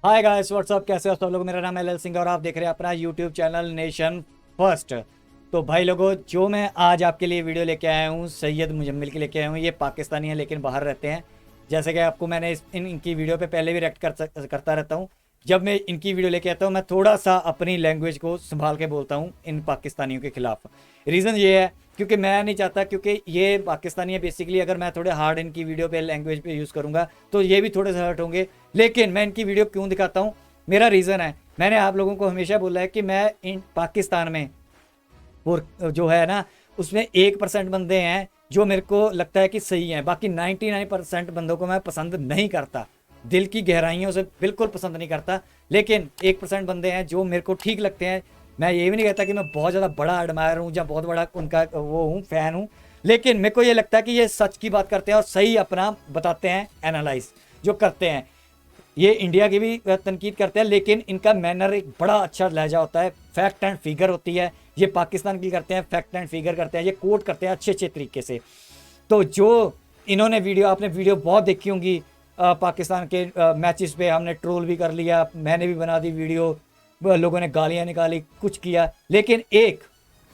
Hi guys what's up, कैसे हो सब लोग। मेरा नाम है एल सिंह और आप देख रहे हैं अपना यूट्यूब चैनल नेशन फर्स्ट। तो भाई लोगों, जो मैं आज आपके लिए वीडियो लेके आया हूँ सैयद मुजम्मिल की लेके आया हूँ। ये पाकिस्तानी है लेकिन बाहर रहते हैं। जैसे कि आपको मैंने इनकी वीडियो पे पहले भी रिएक्ट करता रहता हूँ। जब मैं इनकी वीडियो लेके आता हूँ मैं थोड़ा सा अपनी लैंग्वेज को संभाल के बोलता हूँ इन पाकिस्तानियों के खिलाफ। रीज़न ये है क्योंकि मैं नहीं चाहता, क्योंकि ये पाकिस्तानी है बेसिकली, अगर मैं थोड़े हार्ड इनकी वीडियो पे लैंग्वेज पे यूज़ करूँगा तो ये भी थोड़े से हर्ट होंगे। लेकिन मैं इनकी वीडियो क्यों दिखाता हूँ, मेरा रीज़न है। मैंने आप लोगों को हमेशा बोला है कि मैं इन पाकिस्तान में और जो है ना, उसमें 1% बंदे हैं जो मेरे को लगता है कि सही हैं। बाकी 99% बंदों को मैं पसंद नहीं करता, दिल की गहराइयों से बिल्कुल पसंद नहीं करता। लेकिन 1% बंदे हैं जो मेरे को ठीक लगते हैं। मैं ये भी नहीं कहता कि मैं बहुत ज़्यादा बड़ा एडमायर हूँ या बहुत बड़ा उनका वो हूँ, फ़ैन हूँ। लेकिन मेरे को ये लगता है कि ये सच की बात करते हैं और सही अपना बताते हैं, एनालाइज जो करते हैं। ये इंडिया की भी तनकीद करते हैं लेकिन इनका मैनर एक बड़ा अच्छा लहजा होता है, फैक्ट एंड फिगर होती है। ये पाकिस्तान की करते हैं, फैक्ट एंड फिगर करते हैं, ये कोट करते हैं अच्छे अच्छे तरीके से। तो जो इन्होंने वीडियो, आपने वीडियो बहुत देखी होंगी पाकिस्तान के मैचेस पे, हमने ट्रोल भी कर लिया, मैंने भी बना दी वीडियो, लोगों ने गालियाँ निकाली, कुछ किया। लेकिन एक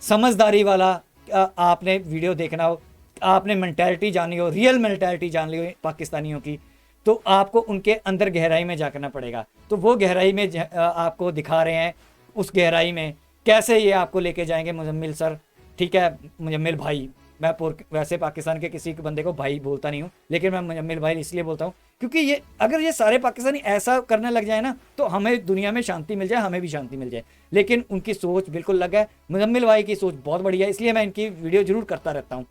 समझदारी वाला आपने वीडियो देखना हो, आपने मैंटेलिटी जाननी हो, रियल मैंटेलिटी जान ली हो पाकिस्तानियों की, तो आपको उनके अंदर गहराई में जाना पड़ेगा। तो वो गहराई में आपको दिखा रहे हैं। उस गहराई में कैसे ये आपको लेके जाएंगे मुजम्मिल सर, ठीक है, मुजम्मिल भाई। मैं वैसे पाकिस्तान के किसी बंदे को भाई बोलता नहीं हूँ, लेकिन मैं मुजम्मिल भाई इसलिए बोलता हूँ क्योंकि ये, अगर ये सारे पाकिस्तानी ऐसा करने लग जाए ना तो हमें दुनिया में शांति मिल जाए, हमें भी शांति मिल जाए। लेकिन उनकी सोच बिल्कुल अलग है। मुजम्मिल भाई की सोच बहुत बढ़िया है, इसलिए मैं इनकी वीडियो जरूर करता रहता हूँ,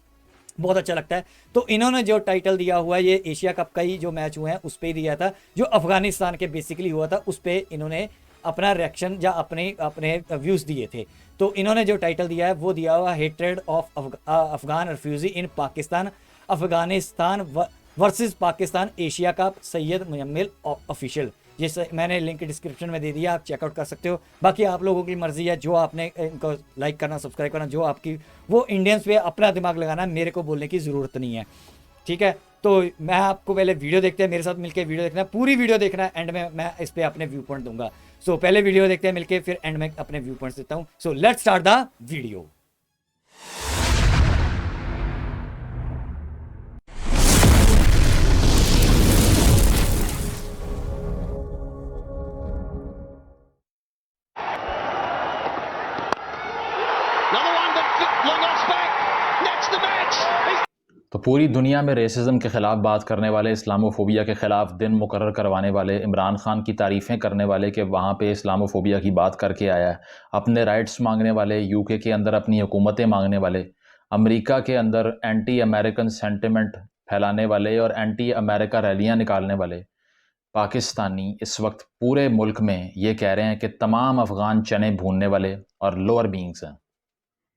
बहुत अच्छा लगता है। तो इन्होंने जो टाइटल दिया हुआ है, ये एशिया कप का ही जो मैच हुए हैं उस पर ही दिया था, जो अफगानिस्तान के बेसिकली हुआ था, उस पर इन्होंने अपना रिएक्शन या अपने अपने व्यूज़ दिए थे। तो इन्होंने जो टाइटल दिया है वो दिया हुआ hatred of Afghan refugee in Pakistan, Afghanistan versus Pakistan Asia cup, Syed Muzammil official. ये मैंने लिंक डिस्क्रिप्शन में दे दिया, आप चेकआउट कर सकते हो। बाकी आप लोगों की मर्ज़ी है, जो आपने इनको लाइक करना, सब्सक्राइब करना, जो आपकी, वो इंडियंस पे अपना दिमाग लगाना है, मेरे को बोलने की ज़रूरत नहीं है, ठीक है। तो मैं आपको पहले वीडियो देखते हैं, मेरे साथ मिलकर वीडियो देखना है, पूरी वीडियो देखना है, एंड में मैं इस पर अपने व्यू पॉइंट दूंगा। सो पहले वीडियो देखते हैं मिलके, फिर एंड में अपने व्यू पॉइंट्स देता हूँ। So let's start the video. तो पूरी दुनिया में रेसिज्म के ख़िलाफ़ बात करने वाले, इस्लामोफोबिया के ख़िलाफ़ दिन मुकर्रर करवाने वाले, इमरान ख़ान की तारीफ़ें करने वाले कि वहाँ पे इस्लामोफोबिया की बात करके आया है, अपने राइट्स मांगने वाले, यूके के अंदर अपनी हुकूमतें मांगने वाले, अमेरिका के अंदर एंटी अमेरिकन सेंटिमेंट फैलाने वाले और एंटी अमेरिका रैलियाँ निकालने वाले पाकिस्तानी इस वक्त पूरे मुल्क में ये कह रहे हैं कि तमाम अफ़गान चने भूनने वाले और लोअर बींग्स हैं।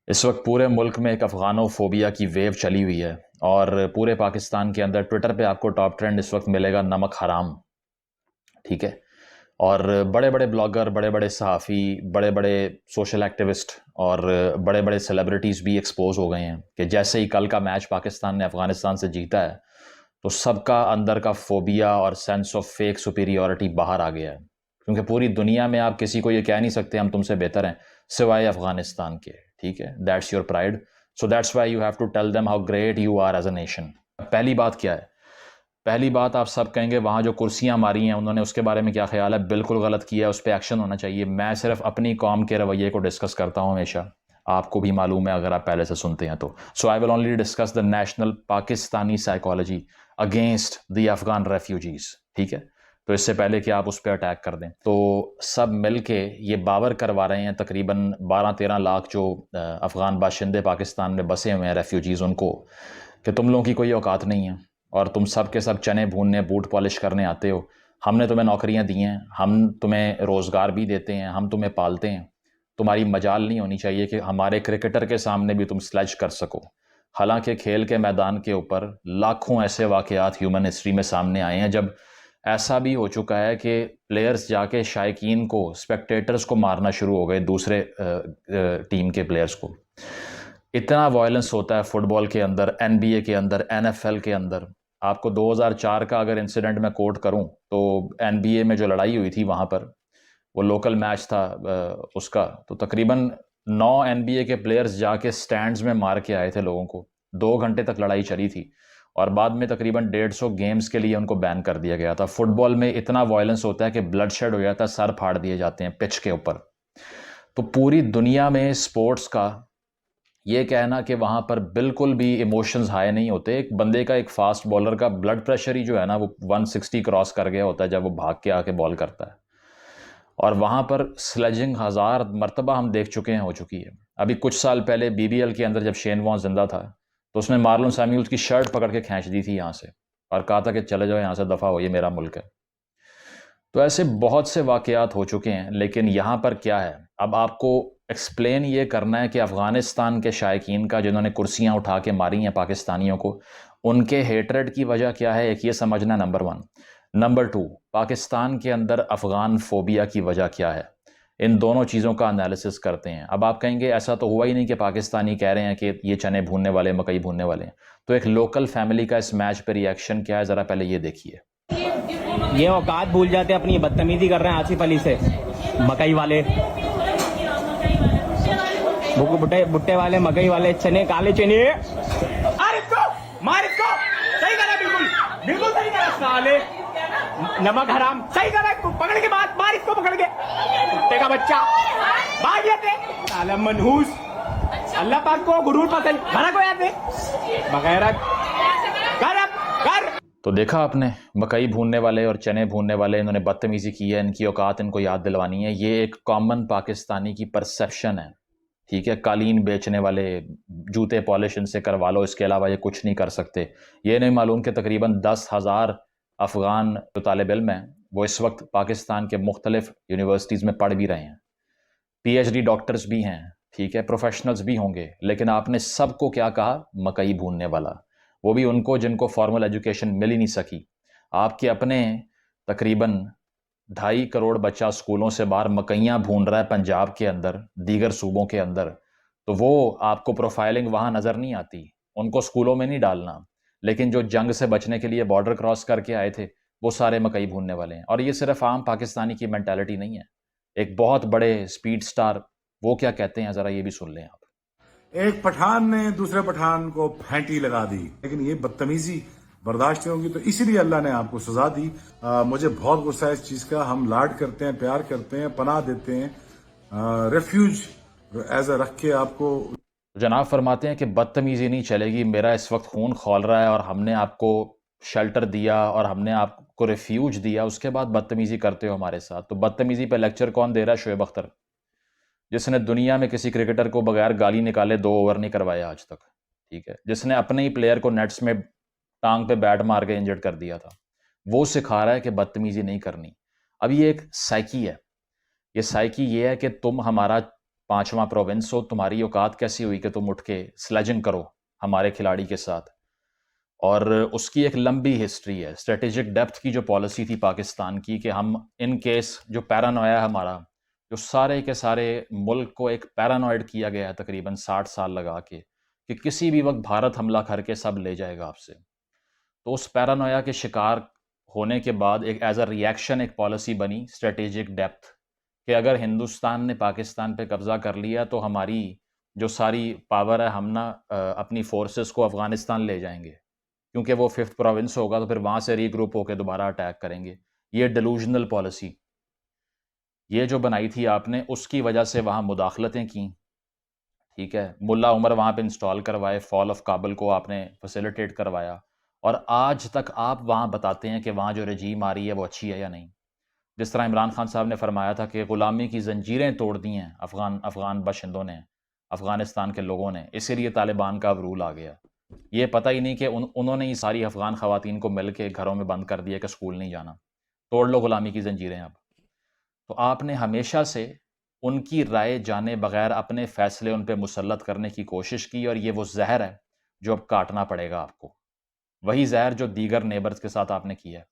इस वक्त पूरे मुल्क में एक अफ़गानोफोबिया की वेव चली हुई है और पूरे पाकिस्तान के अंदर ट्विटर पे आपको टॉप ट्रेंड इस वक्त मिलेगा नमक हराम, ठीक है। और बड़े बड़े ब्लॉगर, बड़े बड़े सहाफ़ी, बड़े बड़े सोशल एक्टिविस्ट और बड़े बड़े सेलिब्रिटीज़ भी एक्सपोज हो गए हैं कि जैसे ही कल का मैच पाकिस्तान ने अफ़गानिस्तान से जीता है तो सबका अंदर का फोबिया और सेंस ऑफ फेक सुपीरियॉरिटी बाहर आ गया है, क्योंकि पूरी दुनिया में आप किसी को ये कह नहीं सकते हम तुमसे बेहतर हैं सिवाय अफ़गानिस्तान के, ठीक है। That's your pride, so that's why you have to tell them how great you are as a nation. पहली बात क्या है? पहली बात, आप सब कहेंगे वहाँ जो कुर्सियाँ मारी हैं उन्होंने, उसके बारे में क्या ख्याल है? बिल्कुल गलत किया है, उस पर एक्शन होना चाहिए। मैं सिर्फ अपनी कौम के रवैये को डिस्कस करता हूँ हमेशा, आपको भी मालूम है अगर आप पहले से सुनते हैं तो। So I will only discuss the national Pakistani psychology against the Afghan refugees, ठीक है। तो इससे पहले कि आप उस पर अटैक कर दें, तो सब मिल के ये बावर करवा रहे हैं तकरीबन 12-13 लाख जो अफ़गान बाशिंदे पाकिस्तान में बसे हुए हैं, रेफ्यूजीज़, उनको, कि तुम लोगों की कोई औकात नहीं है और तुम सब के सब चने भूनने, बूट पॉलिश करने आते हो। हमने तुम्हें नौकरियां दी हैं, हम तुम्हें रोज़गार भी देते हैं, हम तुम्हें पालते हैं। तुम्हारी मजाल नहीं होनी चाहिए कि हमारे क्रिकेटर के सामने भी तुम स्लेज कर सको। हालांकि खेल के मैदान के ऊपर लाखों ऐसे वाक़यात ह्यूमन हिस्ट्री में सामने आए हैं जब ऐसा भी हो चुका है कि प्लेयर्स जाके शायकीन को, स्पेक्टेटर्स को मारना शुरू हो गए, दूसरे टीम के प्लेयर्स को। इतना वायलेंस होता है फुटबॉल के अंदर, NBA के अंदर, NFL के अंदर, आपको 2004 का अगर इंसिडेंट मैं कोट करूं तो NBA में जो लड़ाई हुई थी वहाँ पर, वो लोकल मैच था उसका, तो तकरीबन 9 NBA के प्लेयर्स जाके स्टैंड्स में मार के आए थे लोगों को। 2 घंटे तक लड़ाई चली थी और बाद में तकरीबन 150 गेम्स के लिए उनको बैन कर दिया गया था। फुटबॉल में इतना वायलेंस होता है कि ब्लड शेड हो जाता है, सर फाड़ दिए जाते हैं पिच के ऊपर। तो पूरी दुनिया में स्पोर्ट्स का ये कहना कि वहाँ पर बिल्कुल भी इमोशंस हाई नहीं होते। एक बंदे का, एक फास्ट बॉलर का ब्लड प्रेशर ही जो है ना वो 160 क्रॉस कर गया होता है जब वो भाग के आके बॉल करता है। और वहाँ पर स्लेजिंग 1000 मरतबा हम देख चुके हैं, हो चुकी है। अभी कुछ साल पहले BBL के अंदर जब शेन वॉन जिंदा था तो उसने मार्लोन सैमुअल्स की शर्ट पकड़ के खींच दी थी यहाँ से और कहा था कि चले जाओ यहाँ से, दफ़ा हो, ये मेरा मुल्क है। तो ऐसे बहुत से वाक़यात हो चुके हैं। लेकिन यहाँ पर क्या है, अब आपको एक्सप्लेन ये करना है कि अफ़गानिस्तान के शायकीन का, जिन्होंने कुर्सियाँ उठा के मारी हैं पाकिस्तानियों को, उनके हेटरेड की वजह क्या है, एक ये समझना, नंबर 1। नंबर 2, पाकिस्तान के अंदर अफ़गान फोबिया की वजह क्या है। इन दोनों चीज़ों का एनालिसिस करते हैं। अब आप कहेंगे ऐसा तो हुआ ही नहीं कि पाकिस्तानी कह रहे हैं कि ये चने भूनने वाले, मकई भूनने वाले हैं। तो एक लोकल फैमिली का इस मैच पर रिएक्शन क्या है, ज़रा पहले ये देखिए। ये औकात भूल जाते, अपनी बदतमीजी कर रहे हैं आसिफ अली से, मकई वाले, बुट्टे बुट्टे वाले, मकई वाले, चने, काले चने। मार इसको, मार इसको, सही करा, बिल्कुल बिल्कुल सही करा साले, नमक हराम, सही करा, पकड़ के मार इसको, पकड़ के, कुत्ते का बच्चा, भाग जाते साला मनहूस। अल्लाह पाक को गुरूर पसंद, भरा को याद है बगैर कर। तो देखा आपने, मकई भूनने वाले और चने भूनने वाले, इन्होंने बदतमीज़ी की है, इनकी औकात इनको याद दिलवानी है। ये एक कॉमन पाकिस्तानी की परसेप्शन है, ठीक है। कालीन बेचने वाले, जूते पॉलिश इनसे करवा लो, इसके अलावा ये कुछ नहीं कर सकते। ये नहीं मालूम कि तकरीबन 10,000 अफ़गान जो तालिब इल्म हैं वो इस वक्त पाकिस्तान के मुख्तलिफ यूनिवर्सिटीज़ में पढ़ भी रहे हैं, PhD डॉक्टर्स भी हैं, ठीक है, प्रोफेशनल्स भी होंगे। लेकिन आपने सबको क्या कहा, मकई भूनने वाला, वो भी उनको जिनको फॉर्मल एजुकेशन मिल ही नहीं सकी। आपके अपने तकरीबन 2.5 करोड़ बच्चा स्कूलों से बाहर मकइयाँ भून रहा है पंजाब के अंदर, दीगर सूबों के अंदर, तो वो आपको प्रोफाइलिंग वहाँ नज़र नहीं आती। उनको स्कूलों में नहीं डालना। लेकिन जो जंग से बचने के लिए बॉर्डर क्रॉस करके आए थे वो सारे मकई भूनने वाले हैं। और ये सिर्फ आम पाकिस्तानी की मेंटालिटी नहीं है, एक बहुत बड़े स्पीड स्टार वो क्या कहते हैं, ज़रा ये भी सुन लें आप। एक पठान ने दूसरे पठान को फैंटी लगा दी, लेकिन ये बदतमीजी बर्दाश्त नहीं होगी, तो इसीलिए अल्लाह ने आपको सजा दी। मुझे बहुत गुस्सा है इस चीज का। हम लाड करते हैं, प्यार करते हैं, पनाह देते हैं, रेफ्यूज एज अ रख के आपको। जनाब फरमाते हैं कि बदतमीजी नहीं चलेगी, मेरा इस वक्त खून खौल रहा है और हमने आपको शेल्टर दिया और हमने आपको रिफ्यूज दिया, उसके बाद बदतमीजी करते हो हमारे साथ। तो बदतमीजी पे लेक्चर कौन दे रहा है? शोएब अख्तर, जिसने दुनिया में किसी क्रिकेटर को बगैर गाली निकाले 2 ओवर नहीं करवाया आज तक, ठीक है, जिसने अपने ही प्लेयर को नेट्स में टांग पे बैट मार के इंजर्ड कर दिया था, वो सिखा रहा है कि बदतमीजी नहीं करनी। अब ये एक साइकी है, ये साइकी ये है कि तुम हमारा 5वां प्रोविंस हो, तुम्हारी औकात कैसी हुई कि तुम उठ के स्लेजिंग करो हमारे खिलाड़ी के साथ। और उसकी एक लंबी हिस्ट्री है। स्ट्रेटेजिक डेप्थ की जो पॉलिसी थी पाकिस्तान की कि हम इन केस जो पैरानोया है हमारा, जो सारे के सारे मुल्क को एक पैरानॉइड किया गया है तकरीबन 60 साल लगा के, कि किसी भी वक्त भारत हमला करके सब ले जाएगा आपसे। तो उस पैरानोया के शिकार होने के बाद एक एज अ रिएक्शन एक पॉलिसी बनी स्ट्रेटेजिक डेप्थ, कि अगर हिंदुस्तान ने पाकिस्तान पे कब्ज़ा कर लिया तो हमारी जो सारी पावर है हम ना अपनी फोर्सेस को अफ़गानिस्तान ले जाएंगे, क्योंकि वो 5th प्रोविंस होगा तो फिर वहाँ से रीग्रुप होकर दोबारा अटैक करेंगे। ये डिलूजनल पॉलिसी ये जो बनाई थी आपने, उसकी वजह से वहाँ मुदाखलतें की, ठीक है, मुल्ला उमर वहाँ पे इंस्टॉल करवाए, फॉल ऑफ काबुल को आपने फैसिलिटेट करवाया, और आज तक आप वहाँ बताते हैं कि वहाँ जो रजीम आ रही है वो अच्छी है या नहीं। जिस तरह इमरान खान साहब ने फरमाया था कि ग़ुलामी की ज़ंजीरें तोड़ दी हैं अफ़गान बाशिंदों ने, अफ़गानिस्तान के लोगों ने, इसीलिए तालिबान का अब रूल आ गया। ये पता ही नहीं कि उन्होंने ही सारी अफ़गान ख़वातीन को मिल के घरों में बंद कर दिया कि स्कूल नहीं जाना, तोड़ लो ग़ुलामी की ज़ंजीरें अब। तो आपने हमेशा से उनकी राय जाने बगैर अपने फ़ैसले उन पे मुसल्लत करने की कोशिश की, और ये वो जहर है जो अब काटना पड़ेगा आपको, वही जहर जो दीगर नेबर्स के साथ आपने किया है।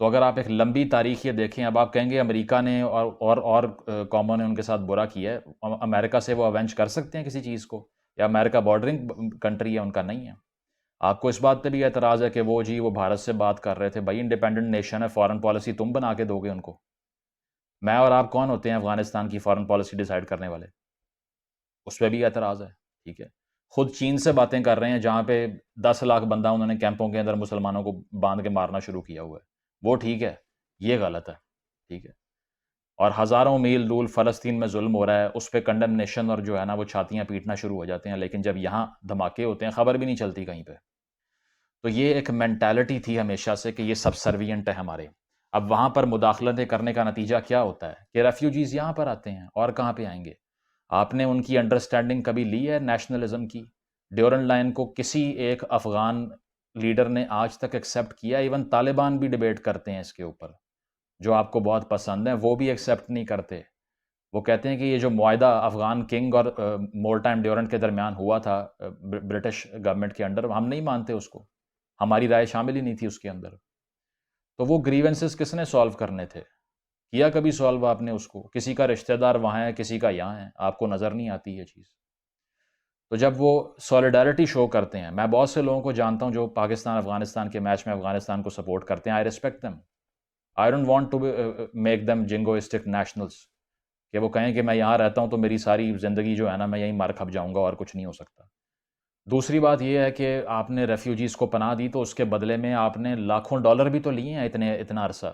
तो अगर आप एक लंबी तारीख ये देखें, अब आप कहेंगे अमेरिका ने और कौमों ने उनके साथ बुरा किया है, अमेरिका से वो अवेंज कर सकते हैं किसी चीज़ को, या अमेरिका बॉर्डरिंग कंट्री है, उनका नहीं है। आपको इस बात पे भी एतराज़ है कि वो भारत से बात कर रहे थे। भाई इंडिपेंडेंट नेशन है, फॉरेन पॉलिसी तुम बना के दोगे उनको? मैं और आप कौन होते हैं अफ़गानिस्तान की फॉरेन पॉलिसी डिसाइड करने वाले? उस पे भी एतराज़ है, ठीक है। खुद चीन से बातें कर रहे हैं जहाँ पे 10 लाख बंदा उन्होंने कैंपों के अंदर मुसलमानों को बांध के मारना शुरू किया हुआ है। वो ठीक है, ये गलत है, ठीक है। और हज़ारों मील दूर फ़लस्तीन में जुल्म हो रहा है, उस पे कंडेमनेशन और जो है ना वो छातियाँ पीटना शुरू हो जाते हैं, लेकिन जब यहाँ धमाके होते हैं खबर भी नहीं चलती कहीं पे। तो ये एक मेंटालिटी थी हमेशा से कि ये सबसर्विएंट है हमारे। अब वहाँ पर मुदाखलतें करने का नतीजा क्या होता है कि रेफ्यूजीज़ यहाँ पर आते हैं और कहाँ पे आएँगे? आपने उनकी अंडरस्टैंडिंग कभी ली है नेशनलिज्म की? ड्यूरन लाइन को किसी एक अफ़गान लीडर ने आज तक एक्सेप्ट किया? इवन तालिबान भी डिबेट करते हैं इसके ऊपर, जो आपको बहुत पसंद है, वो भी एक्सेप्ट नहीं करते। वो कहते हैं कि ये जो मुआहदा अफ़गान किंग और मोर्टा ड्यूरेंट के दरमियान हुआ था ब्रिटिश गवर्नमेंट के अंडर, हम नहीं मानते उसको। हमारी राय शामिल ही नहीं थी उसके अंदर। तो वो ग्रीवेंसेस किसने सॉल्व करने थे? किया कभी सॉल्व आपने उसको? किसी का रिश्तेदार वहाँ है, किसी का यहाँ है, आपको नज़र नहीं आती ये चीज़। तो जब वो सॉलिडारिटी शो करते हैं, मैं बहुत से लोगों को जानता हूँ जो पाकिस्तान अफ़गानिस्तान के मैच में अफ़गानिस्तान को सपोर्ट करते हैं, I respect them. I don't want to make them jingoistic nationals, कि वो कहें कि मैं यहाँ रहता हूँ तो मेरी सारी ज़िंदगी जो है ना मैं यहीं मर खप जाऊँगा और कुछ नहीं हो सकता। दूसरी बात ये है कि आपने रेफ्यूजीज़ को पनाह दी तो उसके बदले में आपने लाखों डॉलर भी तो लिए हैं इतना अरसा,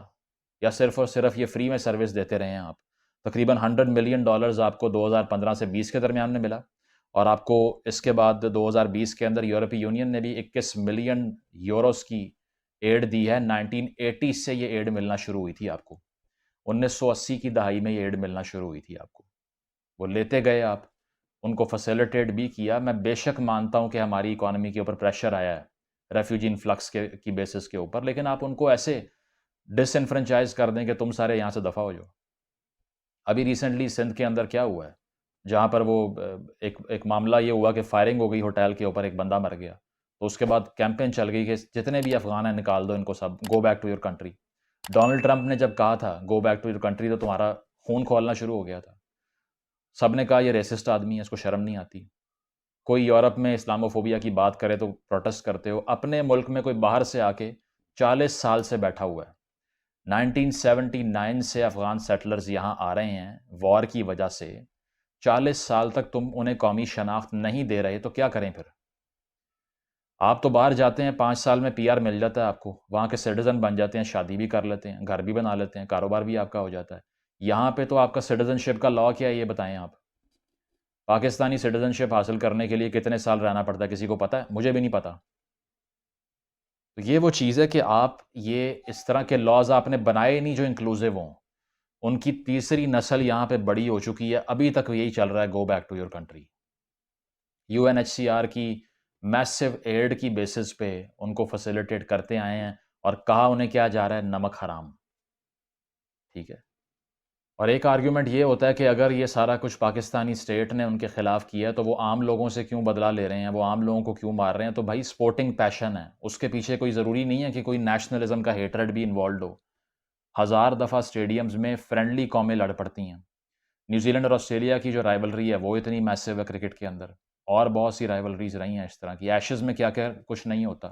या सिर्फ़ और सिर्फ़ ये फ्री में सर्विस देते रहे हैं आप? तकरीबन $100 मिलियन आपको 2015 से 20 के दरमियान में मिला, और आपको इसके बाद 2020 के अंदर यूरोपीय यूनियन ने भी 21 मिलियन यूरोस की एड दी है। 1980 से ये एड मिलना शुरू हुई थी आपको। 1980 की दहाई में ये एड मिलना शुरू हुई थी आपको। वो लेते गए आप, उनको फैसिलिटेट भी किया। मैं बेशक मानता हूँ कि हमारी इकॉनमी के ऊपर प्रेशर आया है रेफ्यूजी इन्फ्लक्स की बेसिस के ऊपर, लेकिन आप उनको ऐसे डिसइनफ्रेंचाइज कर दें कि तुम सारे यहाँ से दफ़ा हो जाओ। अभी रिसेंटली सिंध के अंदर क्या हुआ है, जहाँ पर वो एक मामला ये हुआ कि फायरिंग हो गई होटल के ऊपर, एक बंदा मर गया, तो उसके बाद कैंपेन चल गई कि जितने भी अफगान हैं निकाल दो इनको सब, go back to your country. Donald Trump ने जब कहा था go back to your country तो तुम्हारा खून खोलना शुरू हो गया था। सब ने कहा ये रेसिस्ट आदमी है, इसको शर्म नहीं आती। कोई यूरोप में इस्लामोफोबिया की बात करे तो प्रोटेस्ट करते हो, अपने मुल्क में कोई बाहर से आके 40 साल से बैठा हुआ है। 1979 से अफगान सेटलर्स यहाँ आ रहे हैं वॉर की वजह से। 40 साल तक तुम उन्हें कौमी शनाख्त नहीं दे रहे तो क्या करें फिर? आप तो बाहर जाते हैं, 5 साल में पीआर मिल जाता है आपको, वहाँ के सिटीजन बन जाते हैं, शादी भी कर लेते हैं, घर भी बना लेते हैं, कारोबार भी आपका हो जाता है। यहाँ पे तो आपका सिटीजनशिप का लॉ क्या है ये बताएं आप। पाकिस्तानी सिटीजनशिप हासिल करने के लिए कितने साल रहना पड़ता है, किसी को पता है? मुझे भी नहीं पता। तो ये वो चीज़ है कि आप ये इस तरह के लॉज आपने बनाए नहीं जो इंक्लूसिव हों। उनकी तीसरी नस्ल यहाँ पे बड़ी हो चुकी है, अभी तक यही चल रहा है, go back to your country. UNHCR की मैसिव एड की बेसिस पे उनको फैसिलिटेट करते आए हैं, और कहा उन्हें क्या जा रहा है, नमक हराम। ठीक है। और एक आर्ग्यूमेंट ये होता है कि अगर ये सारा कुछ पाकिस्तानी स्टेट ने उनके खिलाफ किया तो वो आम लोगों से क्यों बदला ले रहे हैं, वो आम लोगों को क्यों मार रहे हैं? तो भाई स्पोर्टिंग पैशन है, उसके पीछे कोई ज़रूरी नहीं है कि कोई नेशनलिज्म का हेटरेड भी इन्वॉल्व हो। 1000 दफ़ा स्टेडियम्स में फ्रेंडली कौमें लड़ पड़ती हैं। न्यूजीलैंड और ऑस्ट्रेलिया की जो राइवलरी है वो इतनी मैसिव है क्रिकेट के अंदर, और बहुत सी राइवलरीज रही हैं इस तरह की। एशेज़ में क्या क्या कुछ नहीं होता,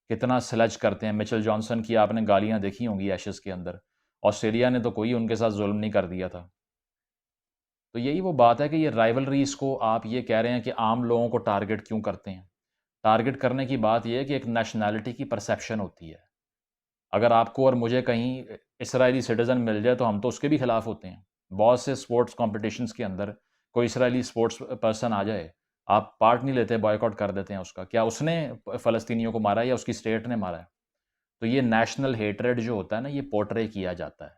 कितना स्लज करते हैं। मिचेल जॉनसन की आपने गालियां देखी होंगी एशेज़ के अंदर। ऑस्ट्रेलिया ने तो कोई उनके साथ जुल्म नहीं कर दिया था। तो यही वो बात है कि ये राइवलरीज को आप ये कह रहे हैं कि आम लोगों को टारगेट क्यों करते हैं। टारगेट करने की बात यह है कि एक नेशनैलिटी की परसेप्शन होती है। अगर आपको और मुझे कहीं इसराइली सिटीज़न मिल जाए तो हम तो उसके भी खिलाफ होते हैं। बहुत से स्पोर्ट्स कॉम्पिटिशन्स के अंदर कोई इसराइली स्पोर्ट्स पर्सन आ जाए, आप पार्ट नहीं लेते, बॉयकॉट कर देते हैं उसका। क्या उसने फ़लस्तीनियों को मारा है या उसकी स्टेट ने मारा है? तो ये नेशनल हेट्रेड जो होता है ना, ये पोर्ट्रे किया जाता है।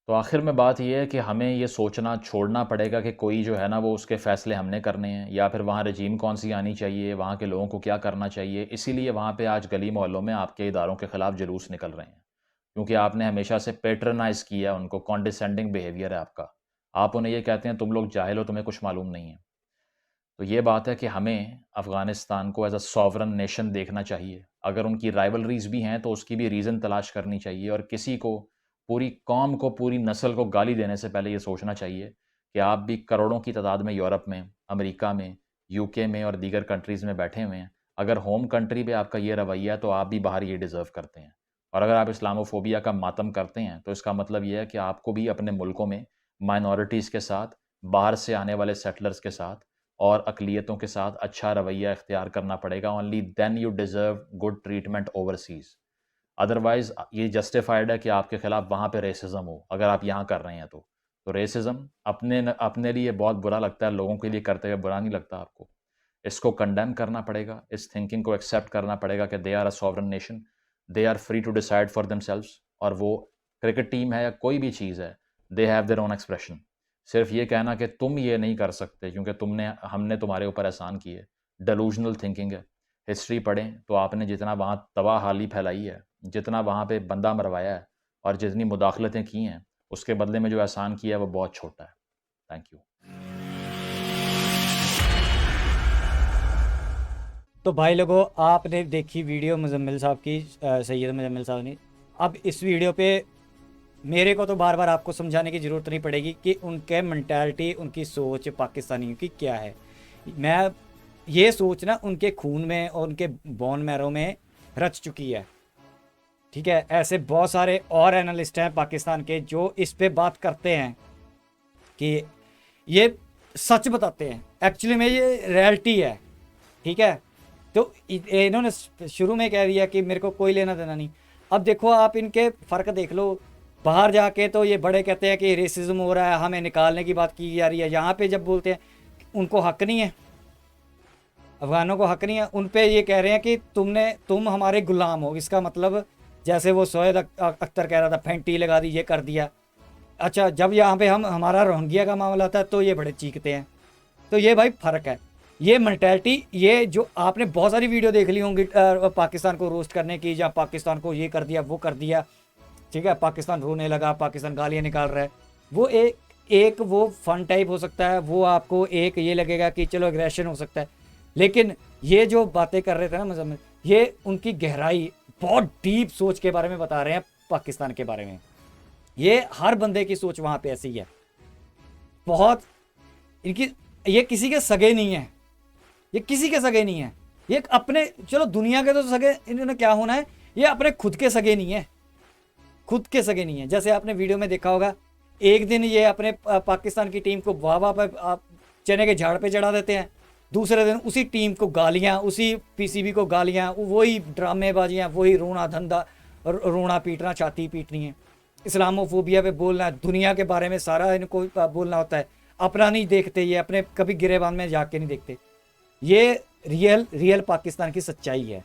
तो आखिर में बात ये है कि हमें ये सोचना छोड़ना पड़ेगा कि कोई जो है ना वो उसके फ़ैसले हमने करने हैं, या फिर वहाँ रजीम कौन सी आनी चाहिए, वहाँ के लोगों को क्या करना चाहिए। इसीलिए वहाँ पे आज गली मोहल्लों में आपके इदारों के ख़िलाफ़ जुलूस निकल रहे हैं, क्योंकि आपने हमेशा से पैट्रनाइज़ किया उनको, कॉन्डिसेंडिंग बिहेवियर है आपका। आप उन्हें ये कहते हैं तुम लोग जाहिल हो, तुम्हें कुछ मालूम नहीं है। तो ये बात है कि हमें अफ़गानिस्तान को एज़ अ सॉवरन नेशन देखना चाहिए। अगर उनकी राइवलरीज़ भी हैं तो उसकी भी रीज़न तलाश करनी चाहिए, और किसी को, पूरी कौम को, पूरी नस्ल को गाली देने से पहले ये सोचना चाहिए कि आप भी करोड़ों की तादाद में यूरोप में, अमेरिका में, यूके में और दीगर कंट्रीज़ में बैठे हुए हैं। अगर होम कंट्री पे आपका ये रवैया है तो आप भी बाहर ये डिज़र्व करते हैं। और अगर आप इस्लामोफोबिया का मातम करते हैं तो इसका मतलब ये है कि आपको भी अपने मुल्कों में माइनॉरिटीज़ के साथ, बाहर से आने वाले सेटलर्स के साथ और अक़लियतों के साथ अच्छा रवैया इख्तियार करना पड़ेगा। Only then you deserve good treatment overseas. Otherwise ये जस्टिफाइड है कि आपके ख़िलाफ़ वहाँ पे रेसिज़्म हो, अगर आप यहाँ कर रहे हैं तो। तो रेसिज़्म अपने लिए बहुत बुरा लगता है, लोगों के लिए करते हुए बुरा नहीं लगता आपको। इसको कंडेम करना पड़ेगा, इस थिंकिंग को एक्सेप्ट करना पड़ेगा कि they are a sovereign nation, they are free to decide for themselves. और वो क्रिकेट टीम है या कोई भी चीज़ है, they have their own expression. सिर्फ ये कहना कि तुम ये नहीं कर सकते क्योंकि हमने तुम्हारे ऊपर एहसान किए, डेलूजनल थिंकिंग है। हिस्ट्री पढ़ें तो आपने जितना वहाँ तबाहाली फैलाई है, जितना वहाँ पे बंदा मरवाया है और जितनी मुदाखलतें की हैं, उसके बदले में जो एहसान किया है वो बहुत छोटा है। Thank you. तो भाई लोगों, आपने देखी वीडियो मुजम्मिल साहब की, सैयद मुजम्मिल साहब ने। अब इस वीडियो पे मेरे को तो बार बार आपको समझाने की ज़रूरत नहीं पड़ेगी कि उनके मेंटालिटी, उनकी सोच पाकिस्तानियों की क्या है। मैं ये सोच ना उनके खून में और उनके बोन मैरो में रच चुकी है। ठीक है, ऐसे बहुत सारे और एनालिस्ट हैं पाकिस्तान के जो इस पे बात करते हैं कि ये सच बताते हैं, एक्चुअली में ये रियलिटी है। ठीक है, तो इन्होंने शुरू में कह दिया कि मेरे को कोई लेना देना नहीं। अब देखो आप इनके फ़र्क देख लो, बाहर जाके तो ये बड़े कहते हैं कि रेसिज्म हो रहा है, हमें निकालने की बात की जा रही है। यहाँ पे जब बोलते हैं उनको हक नहीं है, अफ़गानों को हक नहीं है, उन पे ये कह रहे हैं कि तुम हमारे गुलाम हो। इसका मतलब जैसे वो सोहेल अख्तर कह रहा था, फेंटी लगा दी, ये कर दिया। अच्छा, जब यहाँ पे हमारा रोहिंग्या का मामला आता है तो ये बड़े चीखते हैं। तो ये भाई फ़र्क है, ये मेंटालिटी। ये जो आपने बहुत सारी वीडियो देख ली होंगी पाकिस्तान को रोस्ट करने की, या पाकिस्तान को ये कर दिया वो कर दिया। ठीक है, पाकिस्तान रोने लगा, पाकिस्तान गालियाँ निकाल रहा है। वो एक वो फन टाइप हो सकता है, वो आपको एक ये लगेगा कि चलो एग्रेशन हो सकता है। लेकिन ये जो बातें कर रहे थे ना मुजम्मिल, ये उनकी गहराई, बहुत डीप सोच के बारे में बता रहे हैं पाकिस्तान के बारे में। ये हर बंदे की सोच वहाँ पे ऐसी है। बहुत इनकी, ये किसी के सगे नहीं है, ये किसी के सगे नहीं है। ये अपने, चलो दुनिया के तो सगे इन्होंने क्या होना है, ये अपने खुद के सगे नहीं है, खुद के सगे नहीं है। जैसे आपने वीडियो में देखा होगा, एक दिन ये अपने पाकिस्तान की टीम को वाह पे चने के झाड़ पे चढ़ा देते हैं, दूसरे दिन उसी टीम को गालियाँ, उसी पीसीबी को गालियाँ, वही ड्रामेबाजियाँ, वही रोना धंधा, रोना पीटना, छाती पीटनी है, इस्लामोफोबिया पे बोलना है, दुनिया के बारे में सारा इनको बोलना होता है। अपना नहीं देखते, ये अपने कभी गिरेबान में जाके नहीं देखते। ये रियल पाकिस्तान की सच्चाई है।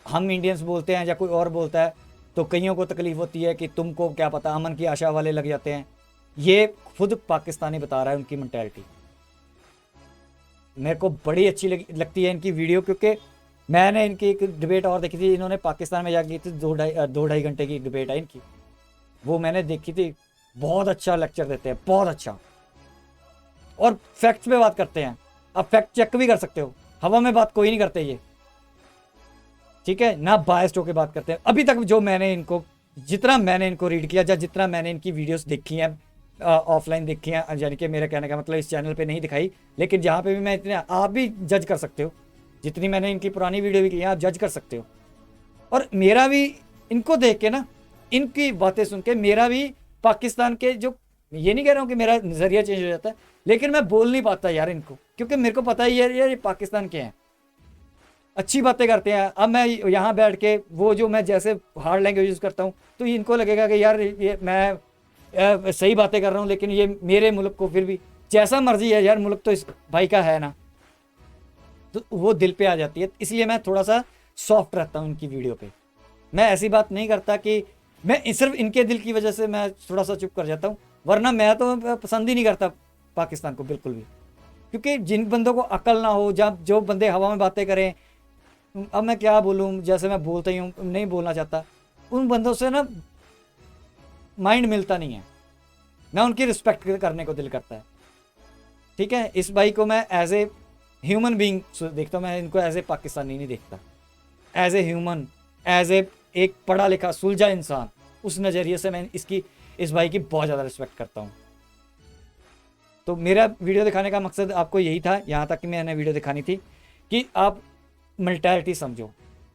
हम इंडियंस बोलते हैं या कोई और बोलता है तो कईयों को तकलीफ होती है कि तुमको क्या पता, अमन की आशा वाले लग जाते हैं। ये खुद पाकिस्तानी बता रहा है उनकी मेंटालिटी। मेरे को बड़ी अच्छी लगती है इनकी वीडियो, क्योंकि मैंने इनकी एक डिबेट और देखी थी, इन्होंने पाकिस्तान में जाकर की थी, दो ढाई घंटे की डिबेट है इनकी, वो मैंने देखी थी। बहुत अच्छा लेक्चर देते हैं, बहुत अच्छा, और फैक्ट्स पे बात करते हैं। अब फैक्ट चेक भी कर सकते हो, हवा में बात कोई नहीं करते ये। ठीक है ना, बायस्ड होकर बात करते हैं। अभी तक जो जितना मैंने इनको रीड किया, या जितना मैंने इनकी वीडियोस देखी हैं, ऑफलाइन देखी हैं, यानी कि मेरे कहने का मतलब इस चैनल पे नहीं दिखाई, लेकिन जहाँ पे भी मैं इतने, आप भी जज कर सकते हो, जितनी मैंने इनकी पुरानी वीडियो भी की है आप जज कर सकते हो। और मेरा भी इनको देख के ना, इनकी बातें सुन के मेरा भी पाकिस्तान के, जो ये नहीं कह रहा हूँ कि मेरा नज़रिया चेंज हो जाता है, लेकिन मैं बोल नहीं पाता यार इनको, क्योंकि मेरे को पता ही है यार ये पाकिस्तान के हैं, अच्छी बातें करते हैं। अब मैं यहाँ बैठ के वो जो मैं जैसे हार्ड लैंग्वेज यूज़ करता हूँ तो इनको लगेगा कि यार ये मैं सही बातें कर रहा हूँ, लेकिन ये मेरे मुल्क को, फिर भी जैसा मर्जी है यार, मुल्क तो इस भाई का है ना, तो वो दिल पे आ जाती है। इसलिए मैं थोड़ा सा सॉफ्ट रहता हूँ इनकी वीडियो पे। मैं ऐसी बात नहीं करता कि मैं सिर्फ इनके दिल की वजह से मैं थोड़ा सा चुप कर जाता हूँ, वरना मैं तो पसंद ही नहीं करता पाकिस्तान को बिल्कुल भी। क्योंकि जिन बंदों को अकल ना हो, जब जो बंदे हवा में बातें करें, अब मैं क्या बोलूँ, जैसे मैं बोलता ही हूँ, नहीं बोलना चाहता, उन बंदों से ना माइंड मिलता नहीं है, ना उनकी रिस्पेक्ट करने को दिल करता है। ठीक है, इस भाई को मैं एज ए ह्यूमन बीइंग देखता हूँ, मैं इनको एज ए पाकिस्तानी नहीं देखता, as a human, as a एक पढ़ा लिखा सुलझा इंसान, उस नज़रिए से मैं इस भाई की बहुत ज़्यादा रिस्पेक्ट करता हूँ। तो मेरा वीडियो दिखाने का मकसद आपको यही था, यहाँ तक कि मैंने वीडियो दिखानी थी। कि आप मेंटालिटी समझो।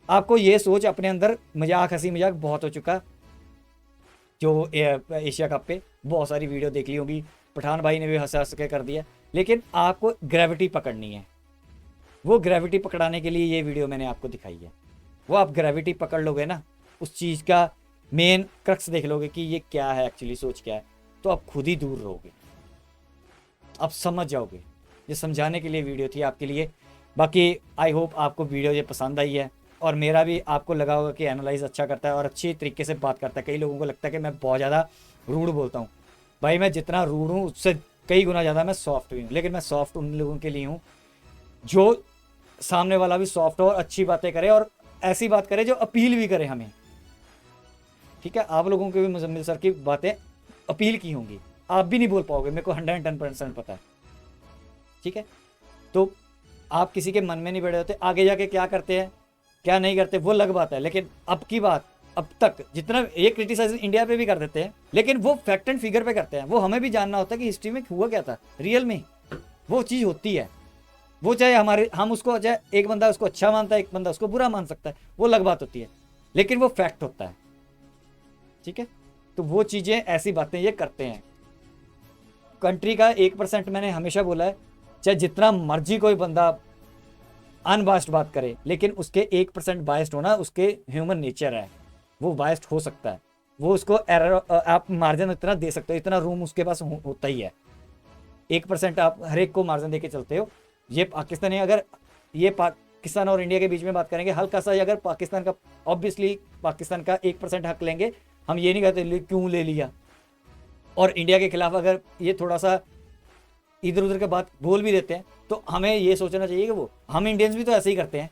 आपको ये सोच अपने अंदर, मजाक हंसी मजाक बहुत हो चुका जो एशिया कप पे बहुत सारी वीडियो देख ली होगी, पठान भाई ने भी हंस हंस के कर दिया, लेकिन आपको ग्रेविटी पकड़नी है। वो ग्रेविटी पकड़ाने के लिए ये वीडियो मैंने आपको दिखाई है। वो आप ग्रेविटी पकड़ लोगे ना, उस चीज़ का मेन क्रक्स देख लोगे कि ये क्या है, एक्चुअली सोच क्या है, तो आप खुद ही दूर रहोगे, आप समझ जाओगे। ये समझाने के लिए वीडियो थी आपके लिए। बाकी आई होप आपको वीडियो ये पसंद आई है, और मेरा भी आपको लगा होगा कि एनालाइज अच्छा करता है और अच्छी तरीके से बात करता है। कई लोगों को लगता है कि मैं बहुत ज़्यादा रूड बोलता हूँ। भाई मैं जितना रूड हूँ उससे कई गुना ज़्यादा मैं सॉफ्ट भी हूँ, लेकिन मैं सॉफ्ट उन लोगों के लिए हूँ जो सामने वाला भी सॉफ्ट हो और अच्छी बातें करे और ऐसी बात करे जो अपील भी करे हमें। ठीक है, आप लोगों के भी मुजम्मिल सर की बातें अपील की होंगी, आप भी नहीं बोल पाओगे, मेरे को 110% पता है। ठीक है, तो आप किसी के मन में नहीं बैठे होते, आगे जाके क्या करते हैं क्या नहीं करते वो अलग बात है। लेकिन अब की बात, अब तक जितना ये क्रिटिसाइज इंडिया पे भी कर देते हैं, लेकिन वो फैक्ट एंड फिगर पे करते हैं। वो हमें भी जानना होता है कि हिस्ट्री में हुआ क्या था, रियल में वो चीज़ होती है। वो चाहे हमारे, हम उसको, चाहे एक बंदा उसको अच्छा मानता है, एक बंदा उसको बुरा मान सकता है, वो अलग बात होती है, लेकिन वो फैक्ट होता है। ठीक है, तो वो चीज़ें, ऐसी बातें ये करते हैं। कंट्री का 1% मैंने हमेशा बोला है, चाहे जितना मर्जी कोई बंदा अनबायस्ड बात करे, लेकिन उसके 1% बायस्ड होना उसके ह्यूमन नेचर है, वो बायस्ड हो सकता है। वो उसको एरर, आप मार्जिन इतना दे सकते हो, इतना रूम उसके पास होता ही है। 1% आप हर एक को मार्जिन दे के चलते हो। ये पाकिस्तानी, अगर ये पाकिस्तान और इंडिया के बीच में बात करेंगे, हल्का सा अगर पाकिस्तान का, ऑब्वियसली पाकिस्तान का 1% हक लेंगे, हम ये नहीं कहते क्यों ले लिया। और इंडिया के खिलाफ अगर ये थोड़ा सा इधर उधर की बात बोल भी देते हैं, तो हमें ये सोचना चाहिए कि वो, हम इंडियंस भी तो ऐसे ही करते हैं,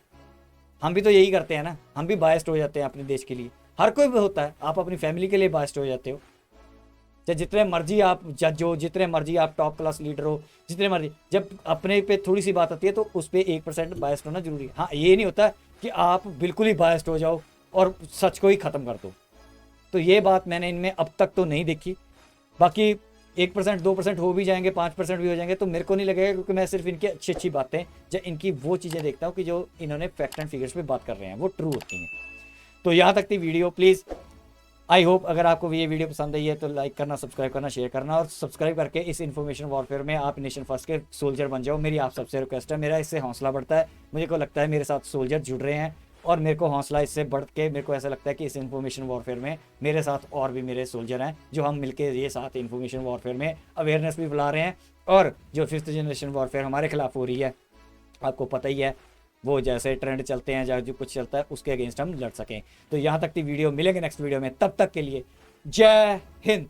हम भी तो यही करते हैं ना, हम भी बायस्ड हो जाते हैं अपने देश के लिए। हर कोई भी होता है, आप अपनी फैमिली के लिए बायस्ड हो जाते हो। चाहे जितने मर्जी आप जज हो, जितने मर्जी आप टॉप क्लास लीडर हो, जितने मर्जी, जब अपने पे थोड़ी सी बात आती है तो उस पर 1% बायस्ड होना जरूरी है। हाँ, ये नहीं होता कि आप बिल्कुल ही बायस्ड हो जाओ और सच को ही ख़त्म कर दो। तो ये बात मैंने इनमें अब तक तो नहीं देखी। बाकी 1% 2% हो भी जाएंगे, 5% भी हो जाएंगे, तो मेरे को नहीं लगेगा, क्योंकि मैं सिर्फ इनकी अच्छी अच्छी बातें, जो इनकी वो चीज़ें देखता हूँ कि जो इन्होंने फैक्ट एंड फिगर्स पे बात कर रहे हैं वो ट्रू होती हैं। तो यहाँ तक थी वीडियो। प्लीज़, आई होप अगर आपको ये वीडियो पसंद आई है तो लाइक करना, सब्सक्राइब करना, शेयर करना, और सब्सक्राइब करके इस इन्फॉर्मेशन वॉरफेयर में आप नेशन फर्स्ट के सोल्जर बन जाओ। मेरी आप सबसे रिक्वेस्ट है, मेरा इससे हौसला बढ़ता है। मुझे को लगता है मेरे साथ सोल्जर जुड़ रहे हैं, और मेरे को हौसला इससे बढ़ के, मेरे को ऐसा लगता है कि इस इन्फॉर्मेशन वॉरफेयर में मेरे साथ और भी मेरे सोल्जर हैं, जो हम मिलके ये साथ इन्फॉर्मेशन वॉरफेयर में अवेयरनेस भी फैला रहे हैं। और जो 5th जनरेशन वॉरफेयर हमारे खिलाफ हो रही है, आपको पता ही है, वो जैसे ट्रेंड चलते हैं, जहाँ जो कुछ चलता है उसके अगेंस्ट हम लड़ सकें। तो यहाँ तक की वीडियो, मिलेंगे नेक्स्ट वीडियो में, तब तक के लिए जय हिंद।